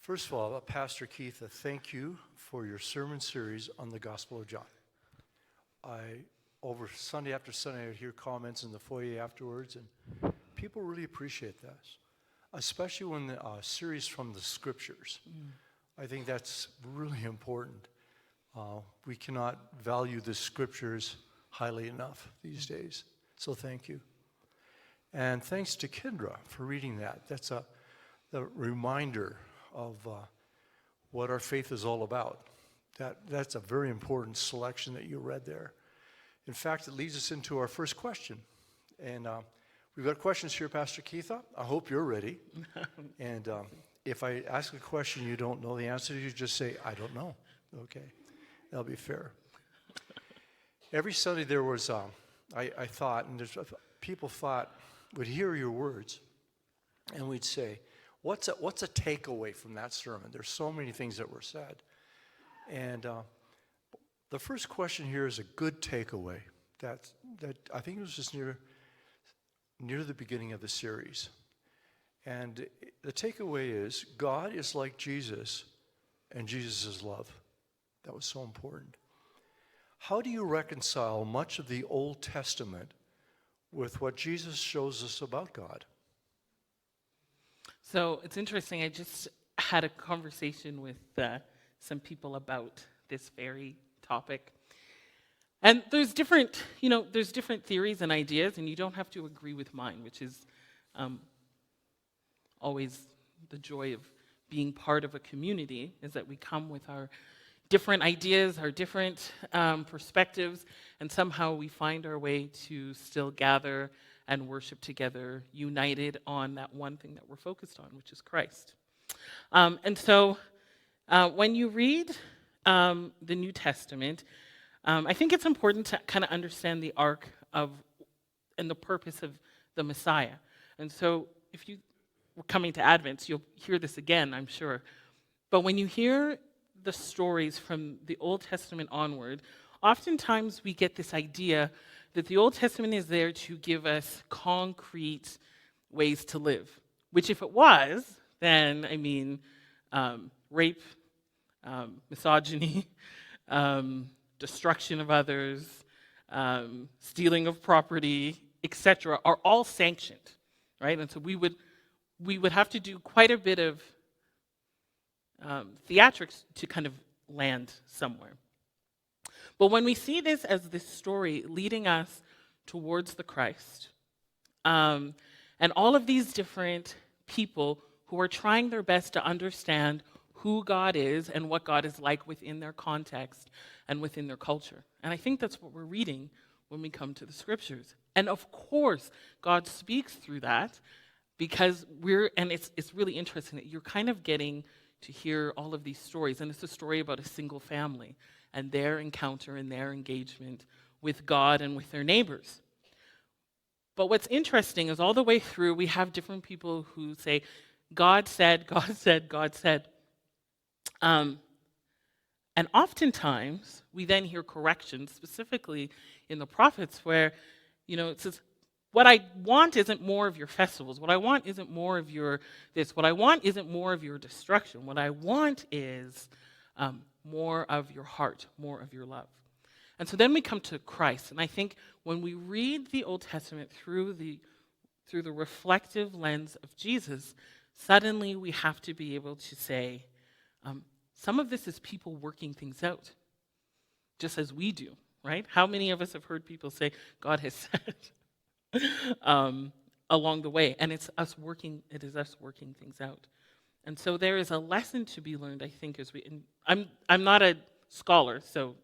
First of all, Pastor Keitha, thank you for your sermon series on the Gospel of John. Over Sunday after Sunday, I would hear comments in the foyer afterwards, and people really appreciate this, especially when the series from the Scriptures. I think that's really important. We cannot value the Scriptures highly enough these days, so thank you. And thanks to Kendra for reading that. That's the reminder of what our faith is all about. That's a very important selection that you read there. In fact, it leads us into our first question. And we've got questions here, Pastor Keitha. I hope you're ready. And if I ask a question you don't know the answer to, you just say, I don't know. Okay, that'll be fair. Every Sunday there was, I thought, and people would hear your words, and we'd say, what's a takeaway from that sermon? There's so many things that were said. And the first question here is a good takeaway that I think it was just near the beginning of the series. And the takeaway is God is like Jesus and Jesus is love. That was so important. How do you reconcile much of the Old Testament with what Jesus shows us about God? So it's interesting. I just had a conversation with some people about this very topic. And there's different theories and ideas, and you don't have to agree with mine, which is always the joy of being part of a community, is that we come with our different ideas, our different perspectives, and somehow we find our way to still gather and worship together, united on that one thing that we're focused on, which is Christ. And so when you read the New Testament, I think it's important to kind of understand the arc of and the purpose of the Messiah. And so if you were coming to Advent, you'll hear this again, I'm sure. But when you hear the stories from the Old Testament onward, oftentimes we get this idea that the Old Testament is there to give us concrete ways to live, which if it was, then, I mean, rape, misogyny, destruction of others, stealing of property, etc., are all sanctioned, right? And so we would have to do quite a bit of theatrics to kind of land somewhere. But when we see this as this story leading us towards the Christ, and all of these different people who are trying their best to understand who God is and what God is like within their context and within their culture. And I think that's what we're reading when we come to the Scriptures. And of course, God speaks through that because it's really interesting that you're kind of getting to hear all of these stories. And it's a story about a single family and their encounter and their engagement with God and with their neighbors. But what's interesting is all the way through, we have different people who say, God said, God said, God said. And oftentimes, we then hear corrections, specifically in the prophets, where, it says, what I want isn't more of your festivals. What I want isn't more of your this. What I want isn't more of your destruction. What I want is more of your heart, more of your love. And so then we come to Christ. And I think when we read the Old Testament through the reflective lens of Jesus, suddenly we have to be able to say, some of this is people working things out, just as we do, right? How many of us have heard people say, God has said, along the way, and it is us working things out. And so there is a lesson to be learned, I think, I'm not a scholar, so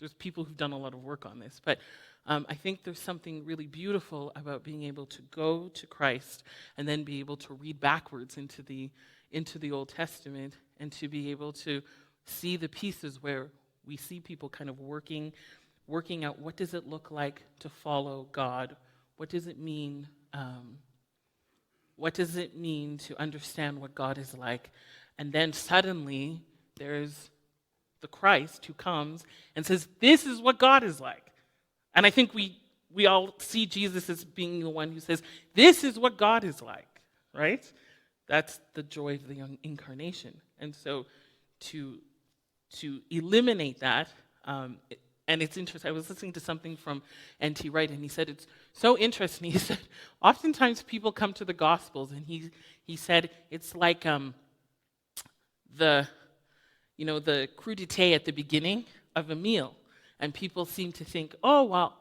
there's people who've done a lot of work on this, but I think there's something really beautiful about being able to go to Christ and then be able to read backwards into the Old Testament and to be able to see the pieces where we see people kind of working out what does it look like to follow God. What does it mean? What does it mean to understand what God is like? And then suddenly there's the Christ who comes and says, this is what God is like. And I think we all see Jesus as being the one who says, this is what God is like, right? That's the joy of the incarnation. And so to eliminate that, and it's interesting, I was listening to something from N.T. Wright, and he said it's so interesting. He said, oftentimes people come to the Gospels, and he said it's like the crudité at the beginning of a meal. And people seem to think, oh, well,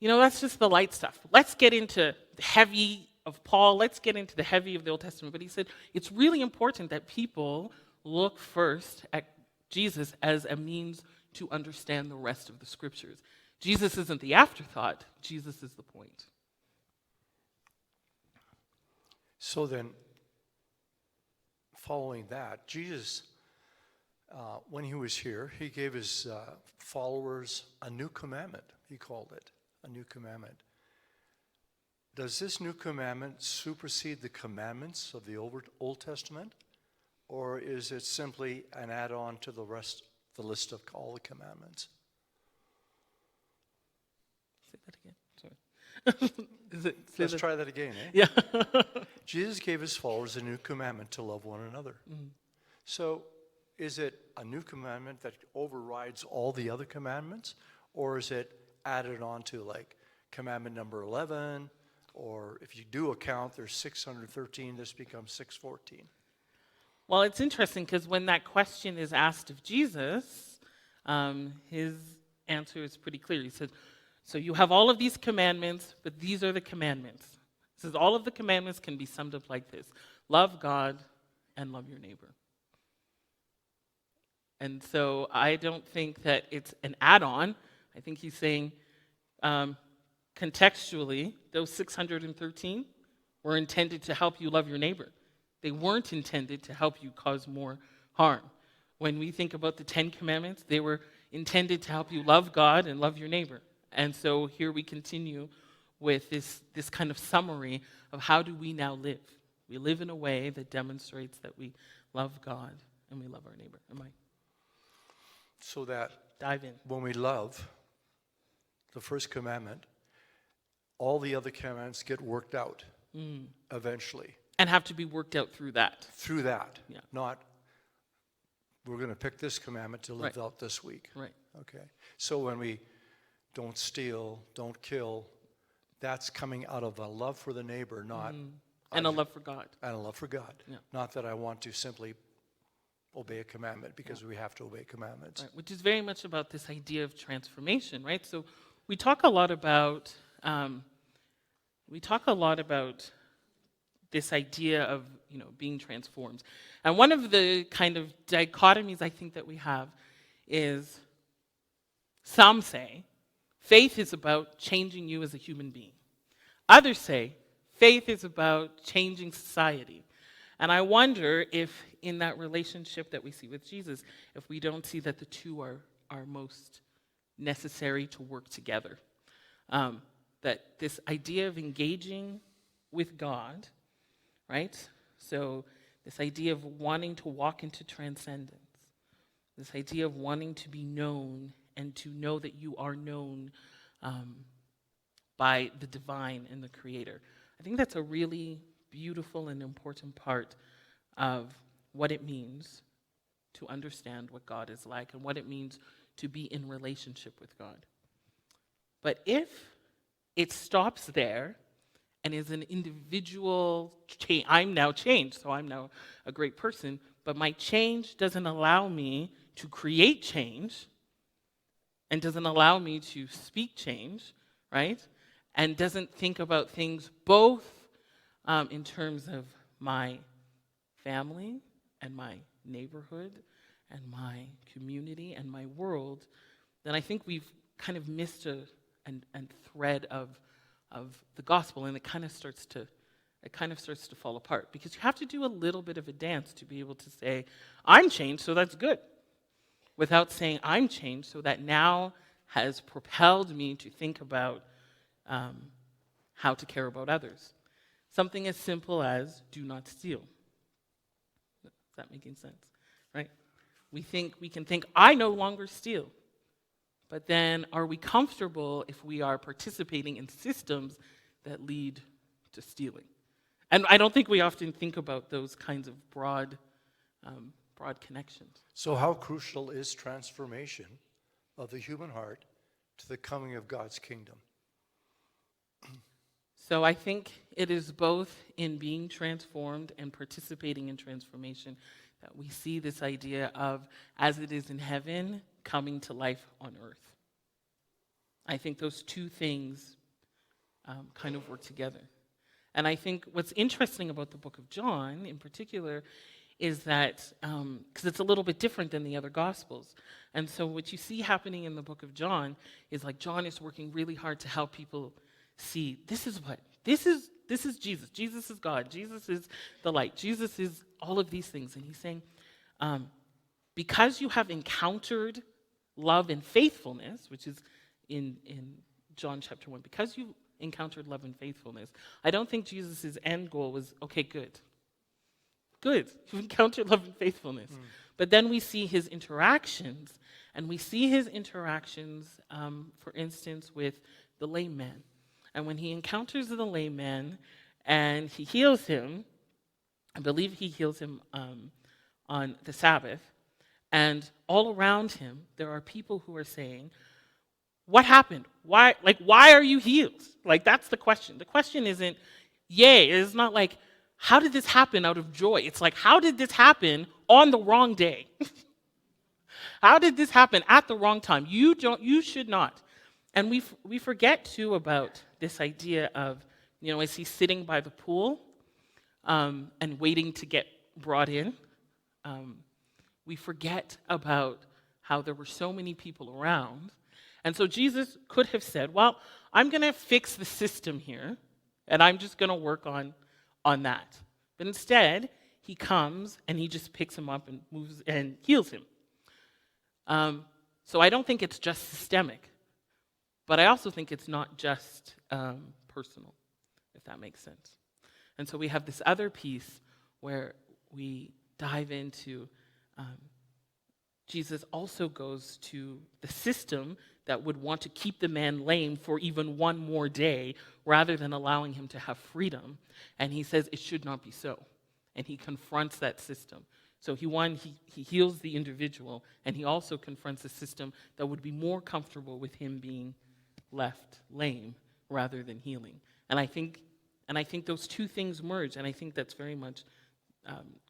that's just the light stuff. Let's get into the heavy of Paul. Let's get into the heavy of the Old Testament. But he said it's really important that people look first at Jesus as a means to understand the rest of the Scriptures. Jesus isn't the afterthought. Jesus is the point. So then, following that, Jesus, when he was here, he gave his followers a new commandment. He called it a new commandment. Does this new commandment supersede the commandments of the Old Testament? Or is it simply an add-on to the list of all the commandments? Say that again. Sorry. Let's try that again, eh? Yeah. Jesus gave his followers a new commandment to love one another. Mm-hmm. So is it a new commandment that overrides all the other commandments? Or is it added on to like commandment number 11? Or if you do a count, there's 613, this becomes 614. Well, it's interesting because when that question is asked of Jesus, his answer is pretty clear. He said, so you have all of these commandments, but these are the commandments. He says all of the commandments can be summed up like this: love God and love your neighbor. And so I don't think that it's an add-on. I think he's saying contextually, those 613 were intended to help you love your neighbor. They weren't intended to help you cause more harm. When we think about the 10 Commandments, they were intended to help you love God and love your neighbor. And so here we continue with this kind of summary of how do we now live. We live in a way that demonstrates that we love God and we love our neighbor. So that dive in. When we love the first commandment, all the other commandments get worked out eventually. And have to be worked out through that. Through that. Yeah. Not, we're going to pick this commandment to live out this week. Right. Okay. So when we don't steal, don't kill, that's coming out of a love for the neighbor, not... And a love for God. And a love for God. Yeah. Not that I want to simply obey a commandment because we have to obey commandments. Right. Which is very much about this idea of transformation, right? So we talk a lot about... this idea of being transformed. And one of the kind of dichotomies I think that we have is some say faith is about changing you as a human being. Others say faith is about changing society. And I wonder if in that relationship that we see with Jesus, if we don't see that the two are most necessary to work together. That this idea of engaging with God, right? So this idea of wanting to walk into transcendence, this idea of wanting to be known and to know that you are known by the divine and the Creator. I think that's a really beautiful and important part of what it means to understand what God is like and what it means to be in relationship with God. But if it stops there and is an individual change, I'm now changed, so I'm now a great person, but my change doesn't allow me to create change and doesn't allow me to speak change, right? And doesn't think about things both in terms of my family and my neighborhood and my community and my world, then I think we've kind of missed a thread of the gospel, and it kind of starts to fall apart, because you have to do a little bit of a dance to be able to say, I'm changed, so that's good, without saying I'm changed, so that now has propelled me to think about how to care about others. Something as simple as do not steal. Is that making sense? Right? We can think, I no longer steal. But then are we comfortable if we are participating in systems that lead to stealing? And I don't think we often think about those kinds of broad connections. So how crucial is transformation of the human heart to the coming of God's kingdom? So I think it is both in being transformed and participating in transformation that we see this idea of, as it is in heaven, coming to life on earth. I think those two things kind of work together. And I think what's interesting about the book of John in particular is that, because it's a little bit different than the other Gospels. And so what you see happening in the book of John is like John is working really hard to help people see this is Jesus. Jesus is God. Jesus is the light. Jesus is all of these things. And he's saying, because you have encountered love and faithfulness, which is in John chapter 1, because you encountered love and faithfulness, I don't think Jesus' end goal was, okay, good. Good, you've encountered love and faithfulness. But then we see his interactions, and we see his interactions, for instance, with the lame man. And when he encounters the lame man and he heals him, I believe he heals him on the Sabbath, and all around him there are people who are saying, what happened? Why are you healed? Like, that's the question. The question isn't, yay. It's not like, how did this happen out of joy? It's like, how did this happen on the wrong day? How did this happen at the wrong time? You should not. And we forget too about this idea of, as he's sitting by the pool and waiting to get brought in, we forget about how there were so many people around. And so Jesus could have said, well, I'm going to fix the system here, and I'm just going to work on that. But instead, he comes and he just picks him up and moves and heals him. So I don't think it's just systemic, but I also think it's not just personal, if that makes sense. And so we have this other piece where we dive into Jesus also goes to the system that would want to keep the man lame for even one more day rather than allowing him to have freedom. And he says it should not be so. And he confronts that system. So he heals the individual, and he also confronts a system that would be more comfortable with him being left lame rather than healing. And I think those two things merge, and I think that's very much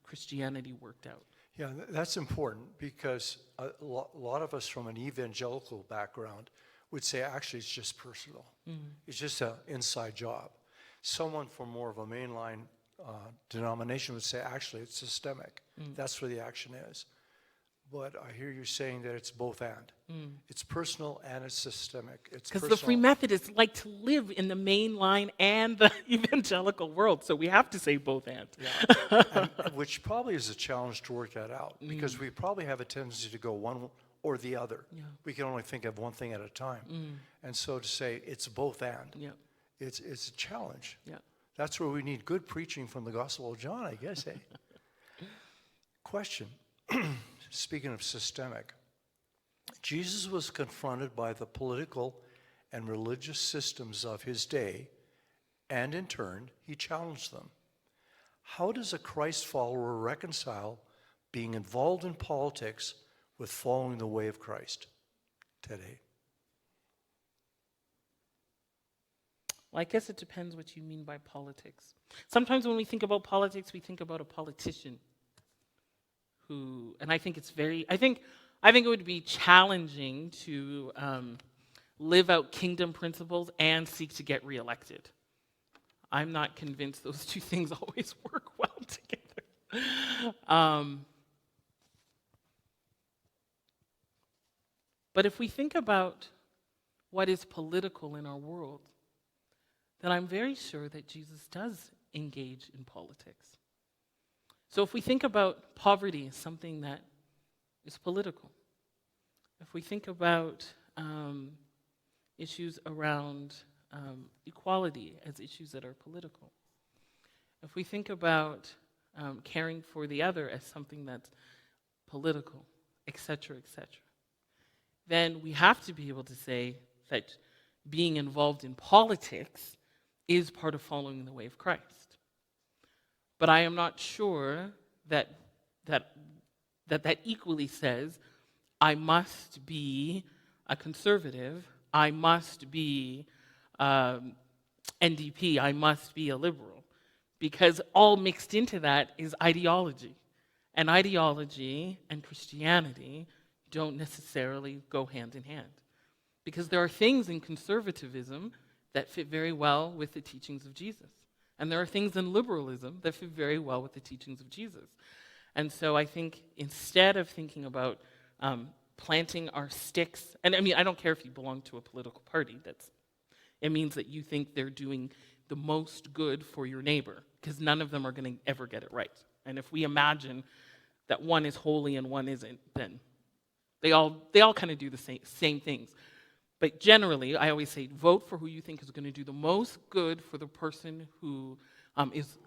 Christianity worked out. Yeah, that's important because a lot of us from an evangelical background would say actually it's just personal. It's just an inside job. Someone from more of a mainline denomination would say actually it's systemic. That's where the action is. But I hear you saying that it's both and. It's personal and it's systemic. Because the Free Methodists like to live in the mainline and the evangelical world, so we have to say both and. Yeah. Which probably is a challenge to work that out, because we probably have a tendency to go one or the other. Yeah. We can only think of one thing at a time. And so to say it's both and, it's a challenge. Yeah. That's where we need good preaching from the Gospel of John, I guess. Question. Speaking of systemic, Jesus was confronted by the political and religious systems of his day, and in turn, he challenged them. How does a Christ follower reconcile being involved in politics with following the way of Christ today? Well, I guess it depends what you mean by politics. Sometimes when we think about politics, we think about a politician. And I think I think it would be challenging to live out kingdom principles and seek to get reelected. I'm not convinced those two things always work well together. But if we think about what is political in our world, then I'm very sure that Jesus does engage in politics. So if we think about poverty as something that is political, if we think about issues around equality as issues that are political, if we think about caring for the other as something that's political, etc., then we have to be able to say that being involved in politics is part of following the way of Christ. But I am not sure that equally says, I must be a conservative, I must be NDP, I must be a liberal. Because all mixed into that is ideology. And ideology and Christianity don't necessarily go hand in hand. Because there are things in conservatism that fit very well with the teachings of Jesus. And there are things in liberalism that fit very well with the teachings of Jesus. And so I think instead of thinking about planting our sticks, and I mean, I don't care if you belong to a political party, it means that you think they're doing the most good for your neighbor, because none of them are going to ever get it right. And if we imagine that one is holy and one isn't, then they all kind of do the same things. But generally, I always say, vote for who you think is going to do the most good for the person who is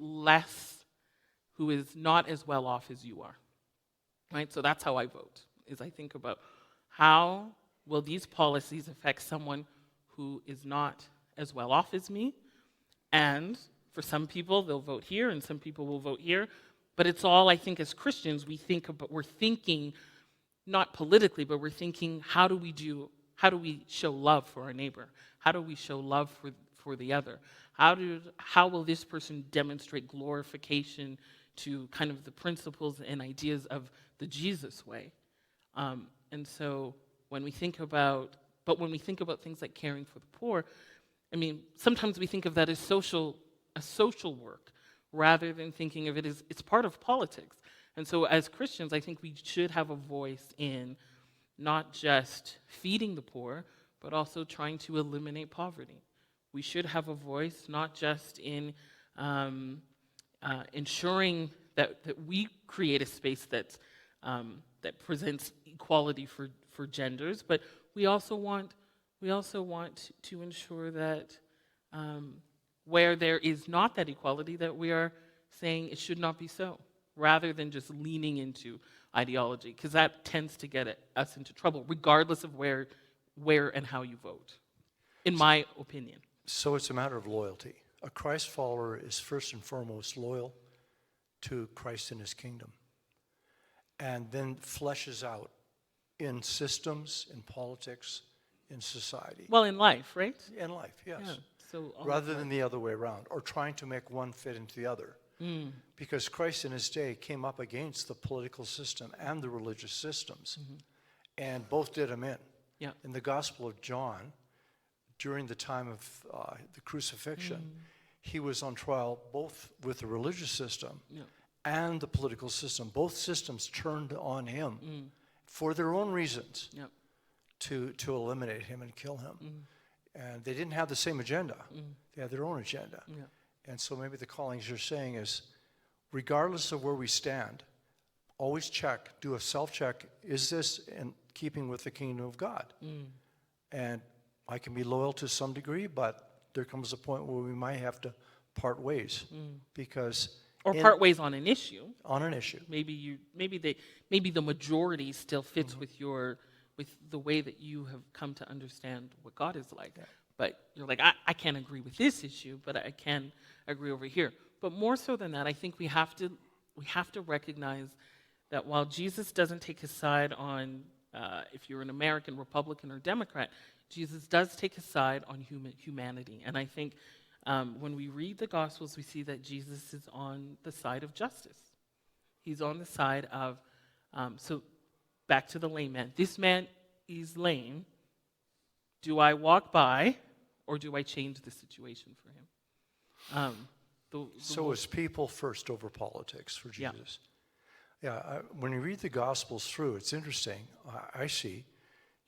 not as well off as you are. Right? So that's how I vote, is I think about how will these policies affect someone who is not as well off as me. And for some people, they'll vote here, and some people will vote here. But it's all, I think, as Christians, we're thinking, not politically, but we're thinking, how do we show love for our neighbor? How do we show love for the other? How will this person demonstrate glorification to kind of the principles and ideas of the Jesus way? And so when we think about things like caring for the poor, I mean, sometimes we think of that as a social work, rather than thinking of it as it's part of politics. And so as Christians, I think we should have a voice in not just feeding the poor, but also trying to eliminate poverty. We should have a voice not just in ensuring that we create a space that presents equality for genders, but we also want to ensure that where there is not that equality, that we are saying it should not be so, rather than just leaning into ideology, because that tends to get us into trouble, regardless of where and how you vote, in my opinion. So it's a matter of loyalty. A Christ follower is first and foremost loyal to Christ and his kingdom, and then fleshes out in systems, in politics, in society. Well, in life, right? In life, yes. Yeah. So rather than the other way around, or trying to make one fit into the other. Because Christ in his day came up against the political system and the religious systems, and both did him in. Yeah. In the Gospel of John, during the time of the crucifixion, he was on trial both with the religious system and the political system. Both systems turned on him for their own reasons to eliminate him and kill him. And they didn't have the same agenda. They had their own agenda. Yeah. And so maybe the callings you're saying is, regardless of where we stand, always check, do a self-check, is this in keeping with the kingdom of God? And I can be loyal to some degree, but there comes a point where we might have to part ways, because... Or part ways on an issue. On an issue. Maybe the majority still fits with the way that you have come to understand what God is like. Yeah. But you're like, I can't agree with this issue, but I can agree over here. But more so than that, I think we have to recognize that while Jesus doesn't take his side on if you're an American, Republican, or Democrat, Jesus does take his side on humanity. And I think when we read the Gospels, we see that Jesus is on the side of justice. He's on the side of, so back to the lame man. This man is lame. Do I walk by, or do I change the situation for him? So it's people first over politics for Jesus. When you read the Gospels through, it's interesting. I see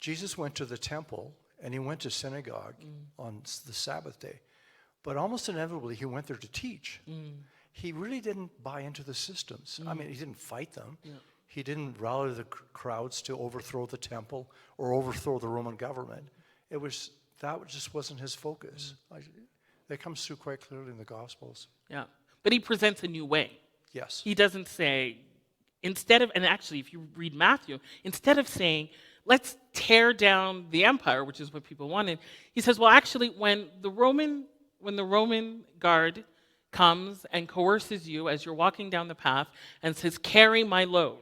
Jesus went to the temple and he went to synagogue on the Sabbath day. But almost inevitably, he went there to teach. He really didn't buy into the systems. I mean, he didn't fight them. Yeah. He didn't rally the crowds to overthrow the temple or overthrow the Roman government. That just wasn't his focus. That comes through quite clearly in the Gospels. Yeah, but he presents a new way. Yes. He doesn't say, and actually if you read Matthew, instead of saying, let's tear down the empire, which is what people wanted, he says, well, actually, when the Roman guard comes and coerces you as you're walking down the path and says, carry my load.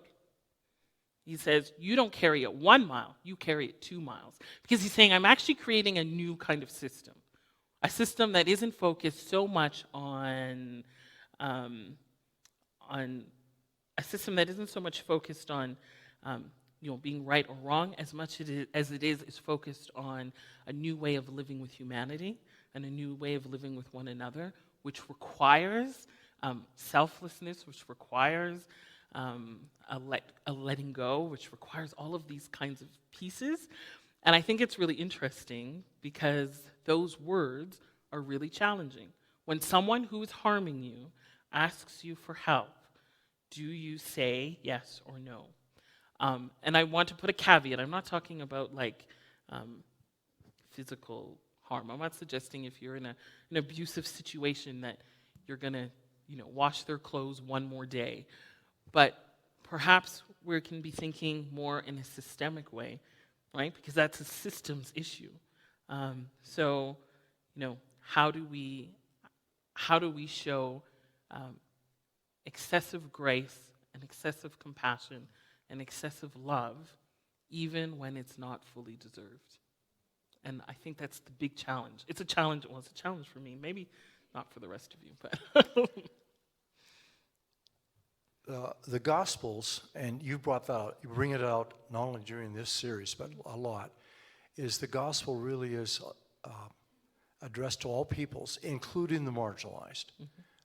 He says, you don't carry it 1 mile, you carry it 2 miles. Because he's saying, I'm actually creating a new kind of system. A system that isn't focused so much on a system that isn't so much focused on being right or wrong as much as it is focused on a new way of living with humanity and a new way of living with one another, which requires selflessness, which requires a letting go, which requires all of these kinds of pieces. And I think it's really interesting because those words are really challenging. When someone who is harming you asks you for help, do you say yes or no? And I want to put a caveat. I'm not talking about physical harm. I'm not suggesting if you're in an abusive situation that you're going to wash their clothes one more day. But perhaps we can be thinking more in a systemic way, right? Because that's a systems issue. So, how do we show excessive grace and excessive compassion and excessive love, even when it's not fully deserved? And I think that's the big challenge. It's a challenge. Well, it's a challenge for me. Maybe not for the rest of you, but the Gospels, and you brought that out, you bring it out not only during this series, but a lot, is the Gospel really is addressed to all peoples, including the marginalized.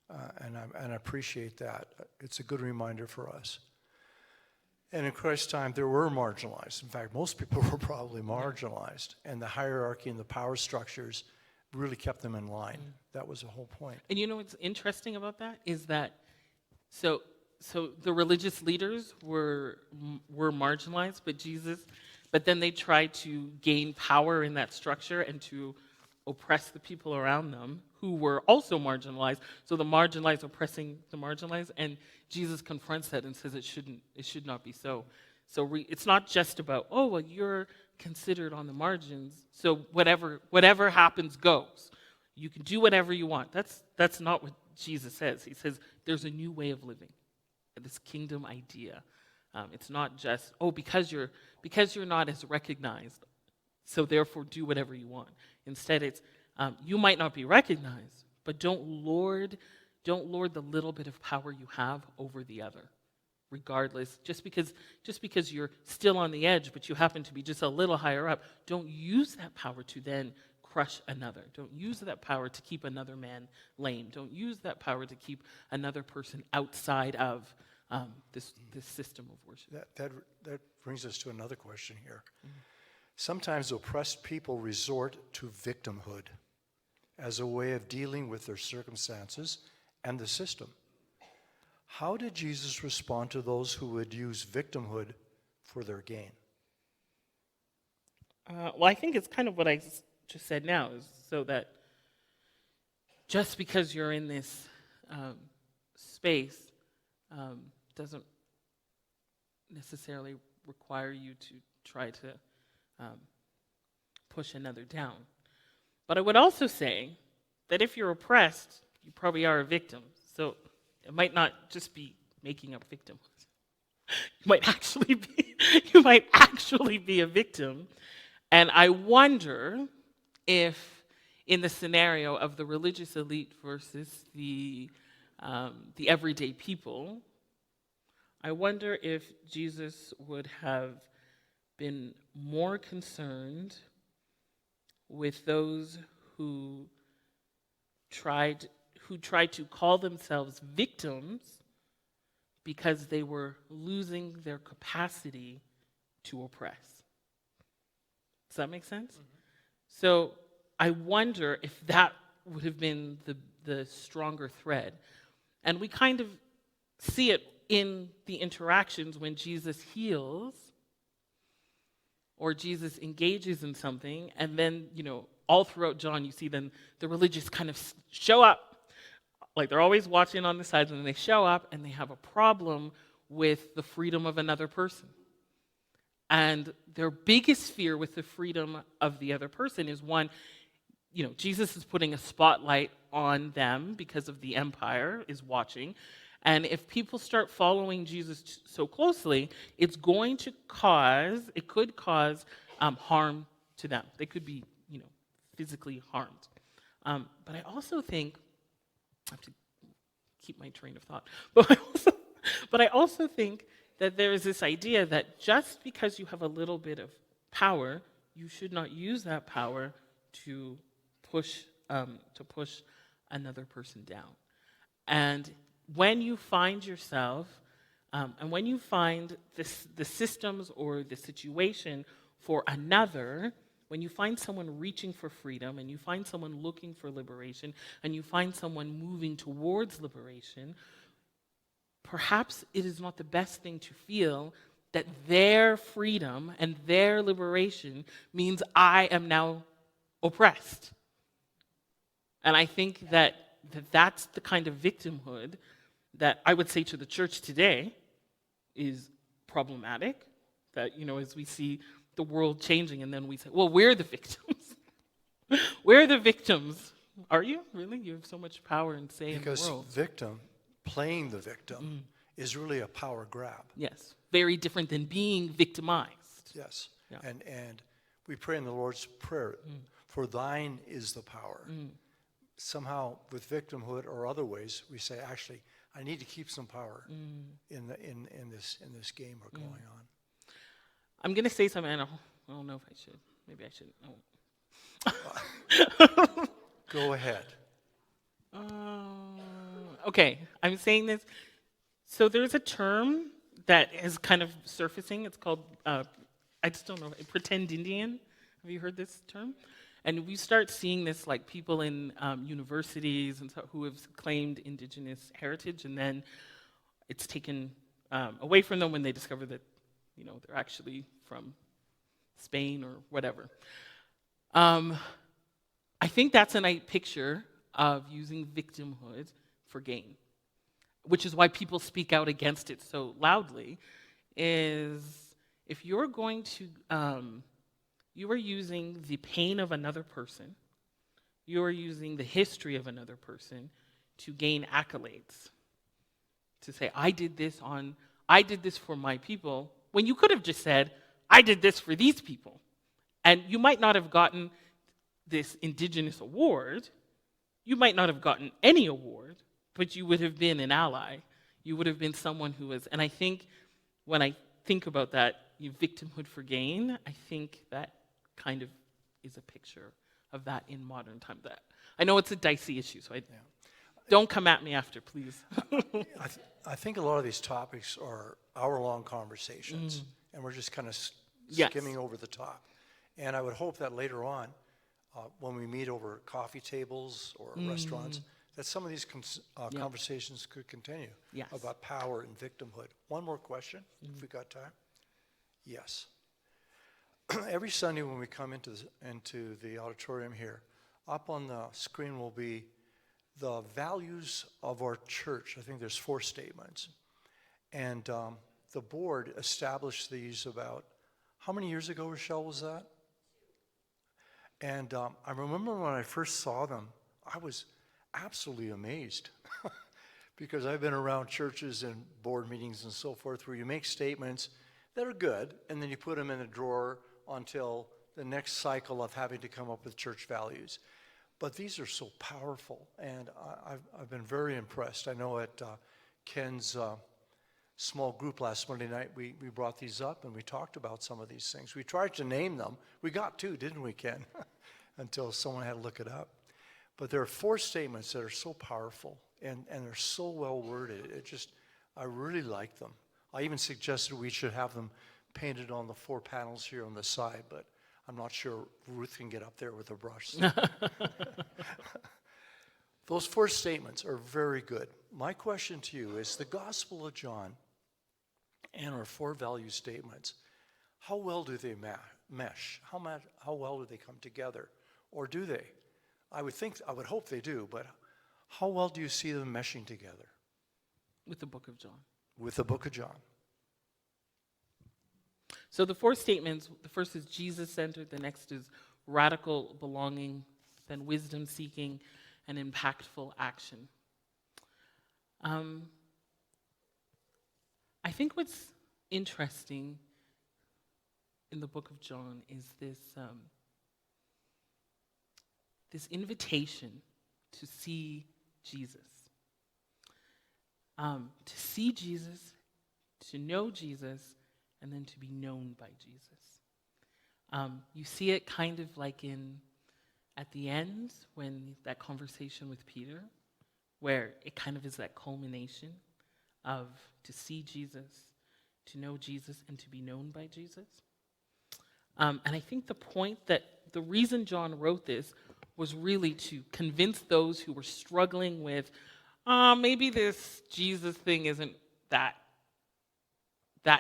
And I appreciate that. It's a good reminder for us. And in Christ's time, there were marginalized. In fact, most people were probably marginalized. And the hierarchy and the power structures really kept them in line. That was the whole point. And what's interesting about that is that, so the religious leaders were marginalized, but then they tried to gain power in that structure and to oppress the people around them who were also marginalized. So the marginalized oppressing the marginalized, and Jesus confronts that and says it should not be so. So it's not just about, oh, well, you're considered on the margins, so whatever happens goes. You can do whatever you want. That's not what Jesus says. He says there's a new way of living, this kingdom idea. It's not just, oh, because you're not as recognized, so therefore do whatever you want. Instead, it's you might not be recognized, but don't lord the little bit of power you have over the other, regardless. Just because you're still on the edge, but you happen to be just a little higher up, don't use that power to then crush another. Don't use that power to keep another man lame. Don't use that power to keep another person outside of this system of worship. That brings us to another question here. Sometimes oppressed people resort to victimhood as a way of dealing with their circumstances and the system. How did Jesus respond to those who would use victimhood for their gain? Well, I think it's kind of what I just said now, is so that just because you're in this space doesn't necessarily require you to try to push another down. But I would also say that if you're oppressed, you probably are a victim. So it might not just be making up victims. You might actually be a victim. And I wonder if, in the scenario of the religious elite versus the everyday people, I wonder if Jesus would have been more concerned with those who tried to call themselves victims because they were losing their capacity to oppress. Does that make sense? Mm-hmm. So I wonder if that would have been the stronger thread. And we kind of see it in the interactions when Jesus heals or Jesus engages in something, and then, all throughout John, you see then the religious kind of show up. Like they're always watching on the sides, and then they show up and they have a problem with the freedom of another person. And their biggest fear with the freedom of the other person is, one, Jesus is putting a spotlight on them because of the empire is watching. And if people start following Jesus so closely, it could cause harm to them. They could be, physically harmed. But I also think, I have to keep my train of thought, but I also think that there is this idea that just because you have a little bit of power, you should not use that power to push another person down. And when you find yourself, and when you find the systems or the situation for another, when you find someone reaching for freedom, and you find someone looking for liberation, and you find someone moving towards liberation, perhaps it is not the best thing to feel that their freedom and their liberation means I am now oppressed. And I think that that's the kind of victimhood that I would say to the church today is problematic. That, as we see the world changing, and then we say, well, we're the victims. We're the victims. Are you? Really? You have so much power and say in the world. Because playing the victim is really a power grab. Yes. Very different than being victimized. Yes. Yeah. And we pray in the Lord's Prayer, for thine is the power. Somehow with victimhood or other ways, we say, actually, I need to keep some power in this game we're going on. I'm going to say something, and I don't know if I should. Maybe I shouldn't. Go ahead. Okay, I'm saying this. So there's a term that is kind of surfacing. It's called, I just don't know, pretend Indian. Have you heard this term? And we start seeing this, like people in universities and who have claimed indigenous heritage, and then it's taken away from them when they discover that, they're actually from Spain or whatever. I think that's a nice picture of using victimhood for gain, which is why people speak out against it so loudly, is if you're going to, you are using the pain of another person, you are using the history of another person to gain accolades, to say, I did this for my people, when you could have just said, I did this for these people. And you might not have gotten this Indigenous award, you might not have gotten any award, but you would have been an ally. You would have been someone who was, and I think when I think about that, victimhood for gain, I think that kind of is a picture of that in modern times. That I know it's a dicey issue, so don't come at me after, please. I think a lot of these topics are hour-long conversations, and we're just kind of skimming over the top. And I would hope that later on, when we meet over coffee tables or restaurants, that some of these conversations could continue about power and victimhood. One more question, if we got time. Yes. Every Sunday when we come into the auditorium here, up on the screen will be the values of our church. I think there's 4 statements. And the board established these about, how many years ago, Rochelle, was that? And I remember when I first saw them, I was absolutely amazed because I've been around churches and board meetings and so forth where you make statements that are good and then you put them in a drawer until the next cycle of having to come up with church values. But these are so powerful, and I've been very impressed. I know at Ken's small group last Monday night, we brought these up and we talked about some of these things. We tried to name them. We got 2, didn't we, Ken? Until someone had to look it up. But there are 4 statements that are so powerful and they're so well worded. I really like them. I even suggested we should have them painted on the 4 panels here on the side, but I'm not sure Ruth can get up there with a brush. So. Those 4 statements are very good. My question to you is the Gospel of John and our 4 value statements, how well do they mesh? How well do they come together? Or do they? I would hope they do, but how well do you see them meshing together? With the book of John. With the book of John. So the 4 statements, the first is Jesus-centered, the next is radical belonging than wisdom seeking and impactful action. I think what's interesting in the book of John is this invitation to see Jesus. To see Jesus, to know Jesus, and then to be known by Jesus. You see it kind of like at the end, when that conversation with Peter, where it kind of is that culmination of to see Jesus, to know Jesus, and to be known by Jesus. And I think the reason John wrote this was really to convince those who were struggling with, maybe this Jesus thing isn't that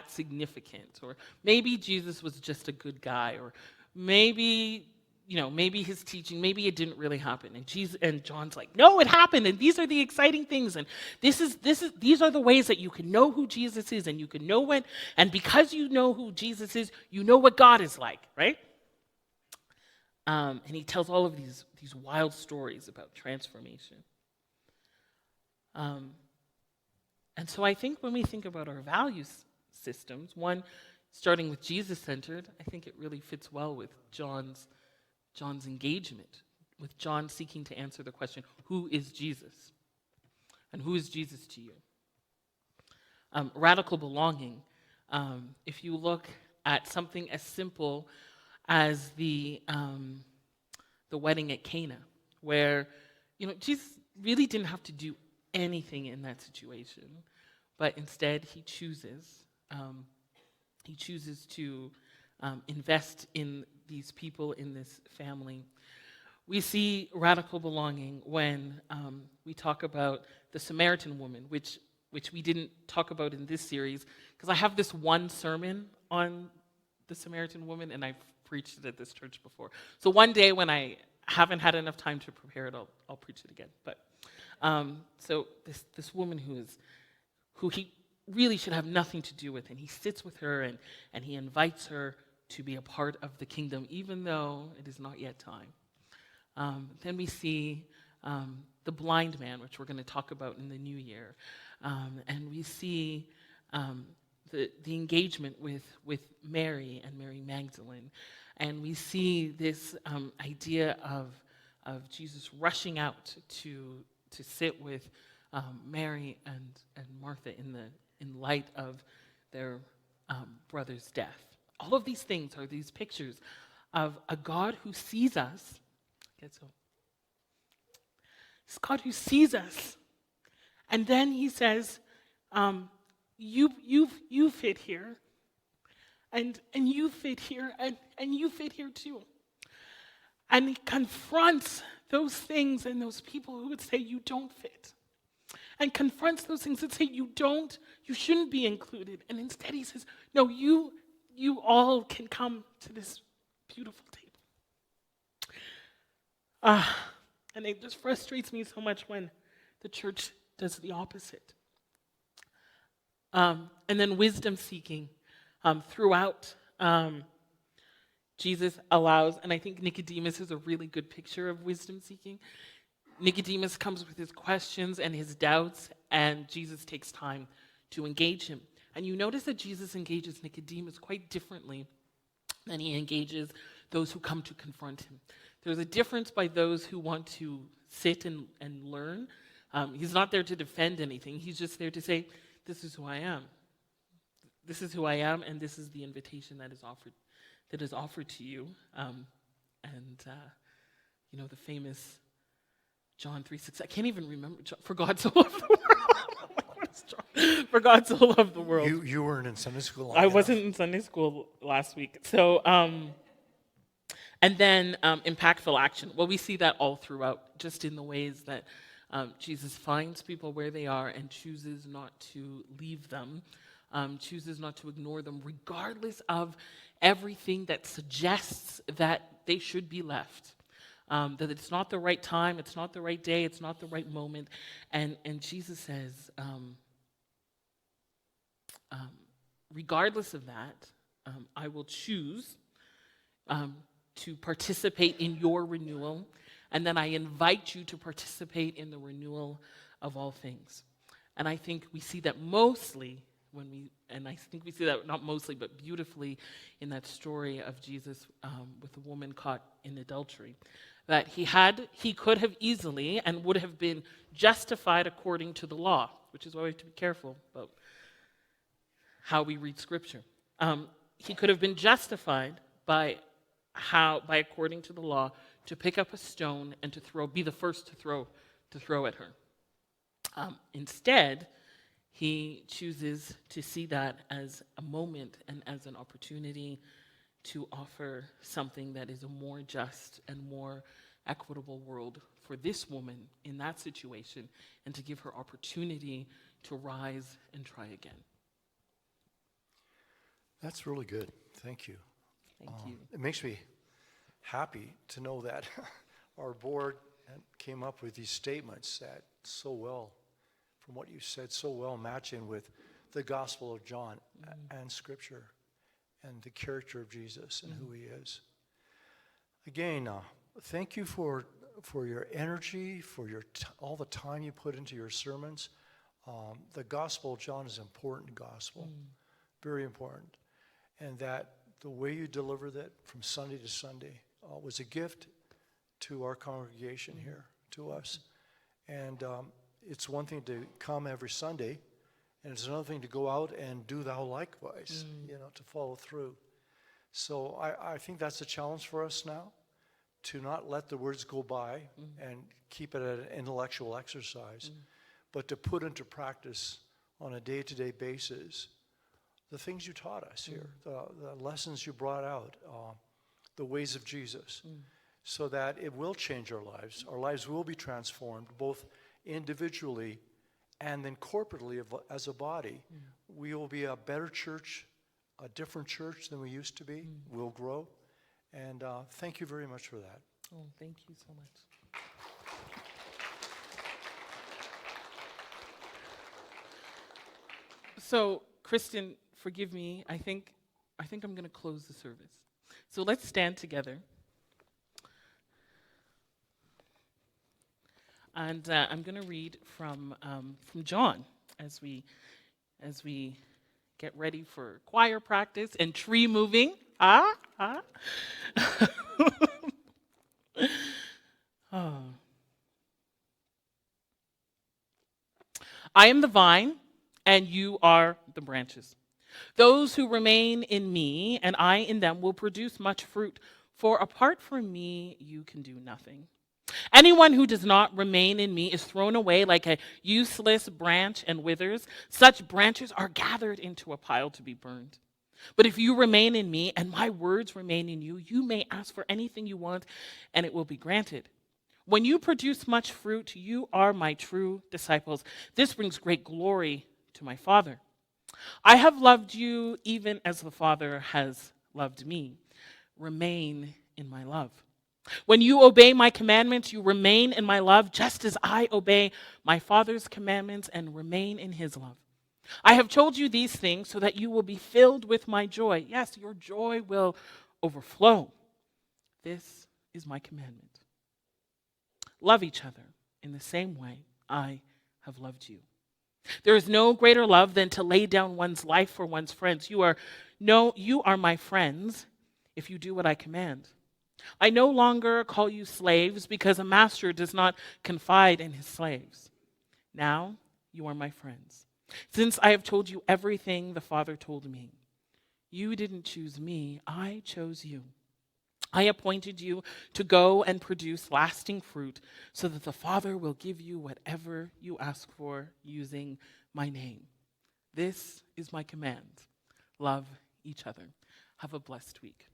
significant, or maybe Jesus was just a good guy, or maybe his teaching, maybe it didn't really happen. And John's like, no, it happened, and these are the exciting things, and these are the ways that you can know who Jesus is, and you can know when, and because you know who Jesus is, you know what God is like, right? And he tells all of these wild stories about transformation. And so I think when we think about our values systems, one, starting with Jesus-centered, I think it really fits well with John's engagement, with John seeking to answer the question, who is Jesus? And who is Jesus to you? Radical belonging. If you look at something as simple as the wedding at Cana, where Jesus really didn't have to do anything in that situation, but instead he chooses to invest in these people, in this family. We see radical belonging when we talk about the Samaritan woman, which we didn't talk about in this series, because I have this one sermon on the Samaritan woman, and I've preached it at this church before. So one day when I haven't had enough time to prepare it, I'll preach it again. But so this woman who he really should have nothing to do with, and he sits with her and he invites her to be a part of the kingdom, even though it is not yet time. Then we see the blind man, which we're going to talk about in the new year, and we see the engagement with Mary and Mary Magdalene, and we see this idea of Jesus rushing out to sit with Mary and Martha in light of their brother's death. All of these things are these pictures of a God who sees us. This God who sees us, and then he says, "You fit here, and you fit here, and you fit here too." And he confronts those things and those people who would say you don't fit, and confronts those things that say you shouldn't be included. And instead he says, no, you all can come to this beautiful table. And it just frustrates me so much when the church does the opposite. And then wisdom seeking throughout. Jesus allows, and I think Nicodemus is a really good picture of wisdom seeking. Nicodemus comes with his questions and his doubts, and Jesus takes time to engage him. And you notice that Jesus engages Nicodemus quite differently than he engages those who come to confront him. There's a difference by those who want to sit and learn. He's not there to defend anything. He's just there to say, this is who I am. This is who I am, and this is the invitation that is offered to you. The famous John 3:6. I can't even remember. For God so loved the world. For God so loved the world. You weren't in Sunday school. I wasn't in Sunday school last week. So, and then impactful action. Well, we see that all throughout, just in the ways that Jesus finds people where they are and chooses not to leave them, chooses not to ignore them, regardless of everything that suggests that they should be left. That it's not the right time, it's not the right day, it's not the right moment. And Jesus says, regardless of that, I will choose to participate in your renewal, And then I invite you to participate in the renewal of all things. And I think we see that mostly and I think we see that not mostly, but beautifully in that story of Jesus with the woman caught in adultery. That he could have easily and would have been justified according to the law, which is why we have to be careful about how we read Scripture. He could have been justified by according to the law, to pick up a stone and be the first to throw at her. Instead, he chooses to see that as a moment and as an opportunity to offer something that is a more just and more equitable world for this woman in that situation, and to give her opportunity to rise and try again. That's really good. Thank you. Thank you. It makes me happy to know that our board came up with these statements that so well, from what you said, so well matching with the Gospel of John and Scripture and the character of Jesus and who he is. Again, thank you for your energy, for all the time you put into your sermons. The Gospel of John is an important gospel, very important. And that the way you delivered it from Sunday to Sunday was a gift to our congregation here, to us. And it's one thing to come every Sunday, and it's another thing to go out and do thou likewise, to follow through. So I think that's a challenge for us now, to not let the words go by and keep it at an intellectual exercise, but to put into practice on a day-to-day basis the things you taught us here, the lessons you brought out, the ways of Jesus, so that it will change our lives. Our lives will be transformed, both individually and then corporately as a body. We will be a better church, a different church than we used to be. We'll grow. And thank you very much for that. Oh, thank you so much. So, Kristen, forgive me. I think I'm going to close the service. So let's stand together. And I'm going to read from John as we get ready for choir practice and tree moving. Oh. I am the vine, and you are the branches. Those who remain in me and I in them will produce much fruit, for apart from me you can do nothing. Anyone who does not remain in me is thrown away like a useless branch and withers. Such branches are gathered into a pile to be burned. But if you remain in me and my words remain in you, you may ask for anything you want and it will be granted. When you produce much fruit, you are my true disciples. This brings great glory to my Father. I have loved you even as the Father has loved me. Remain in my love. When you obey my commandments, you remain in my love, just as I obey my Father's commandments and remain in his love. I have told you these things so that you will be filled with my joy. Yes, your joy will overflow. This is my commandment. Love each other in the same way I have loved you. There is no greater love than to lay down one's life for one's friends. You are my friends if you do what I command. I no longer call you slaves because a master does not confide in his slaves. Now you are my friends, since I have told you everything the Father told me. You didn't choose me, I chose you. I appointed you to go and produce lasting fruit so that the Father will give you whatever you ask for using my name. This is my command. Love each other. Have a blessed week.